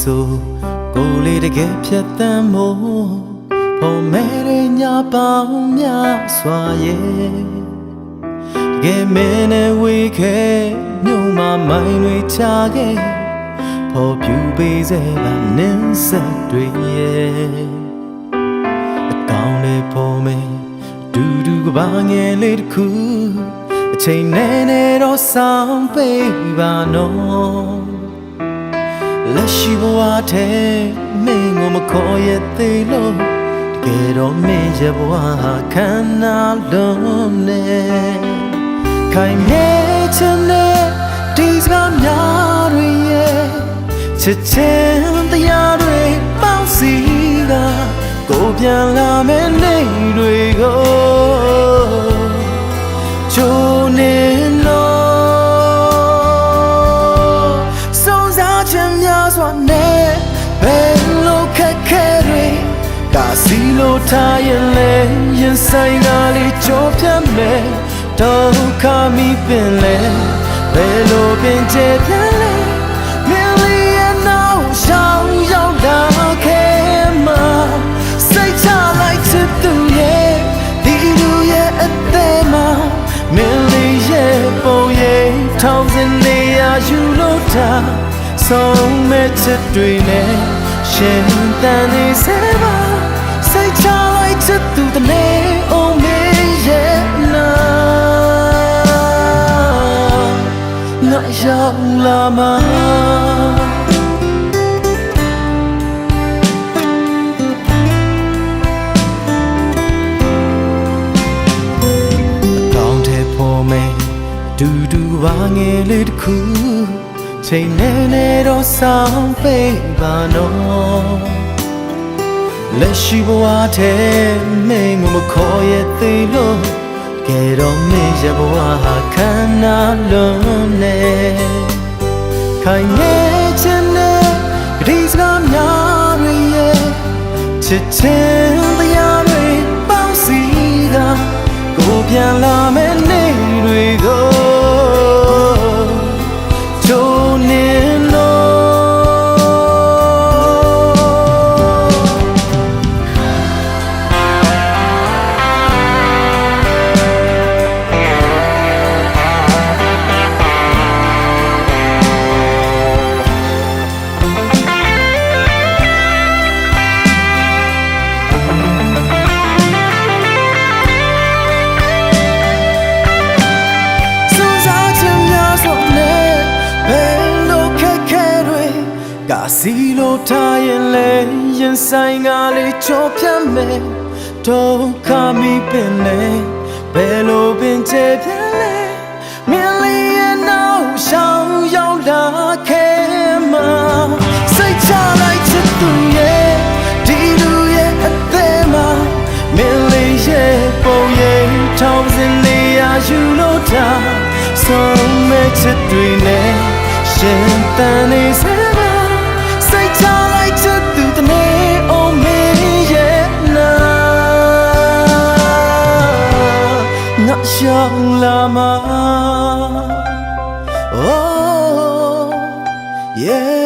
ဆိုကိုလေးတကယ်ဖြတ်သန်းမို့ပေါ်မဲညာပေါင်းများစွာရဲ့တကယ်မင်းနဲ့ဝေးခဲ့မြုံမမိုင်းတွေချခဲ့ပေါ်ပြူပေးစေပါနင်းဆက်တွေရဲ့အကောင်းလေးပေါ်မဲဒူဒူကဘာငယ်လေးတစ်ခုအချိန်နဲ့တော့ဆောင်ပေးပါနော်လက်ရှိဘဝထဲမင်းကိုမခေါ်ရသေးလို့တကယ်တော့မင်းရဲ့ဘဝခန္ဓာလုံးနဲ့ခိုင်မြဲချင်တဲ့ဒီစကားများတွေရဲ့ချစ်ချင်းတရားတွေပေါင်းစီကကိုပြန်လာမယ့်နေ့တွေကိုချိုးနေလို့စုံစားခြင်းများစွာနဲ့ဘယ်လိုခက်ခဲတွေကစီလိုထားရင်လဲရင်ဆိုင်ကလေးချိုးပြတ်မယ်ဒုက္ခမိပင်လဲဘယ်လိုပင်ကျေပြတ်လဲမင်းလေးရဲ့နောက်ရှောင်းရောက်လာခဲ့မှာစိတ်ချလိုက်ချစ်သူရဲ့ဒီလူရဲ့အသေးမှာမင်းလေးရဲ့ပုံရိပ်ထောင်စင်နေရယူလို့တာဆုံးမဲ့ချစ်တွေနဲ့ရှင်တန်နေစေပါစိတ်ချလိုက်ချစ်သူတနေအောင်မင်းရဲ့နာငါရောက်လာမှာအကောင်းတဲ့ပေါ်မယ်ဒူဒူဘာငယ်လေးတစ်ခုချိန်နဲ့တော့ဆောင်ပေးပါနော်လက်ရှိဘဝထဲမင်းကိုမခေါ်ရသေးလို့ကဲတော့မင်းရဲ့ဘဝခန္ဓာလုံးနဲ့ခိုင်မြဲခြင်းနဲ့ဒီစကားများတွေရဲ့ချစ်ချင်းတရားတွေပေါင်းစီကကိုပြန်လာမယ့်နေ့တွေကိုချိုးနေစီလိုထားရင်လဲရင်ဆိုင်ကလေးချိုးပြတ်မယ်ဒုက္ခမိပင်လဲဘယ်လိုပင်ချေပြတ်လဲမင်းလေးရဲ့နောက်ရှောင်းရောက်လာခဲ့မှာစိတ်ချလိုက်ချစ်သူရဲ့ဒီလူရဲ့အသေးမှာမင်းလေးရဲ့ပုံရိပ်ထောင်စင်နေရယူလို့တာဆုံးမဲ့ချစ်တွေနဲ့ရှင်တန်နေစေရောက်လာမှာ oh yeah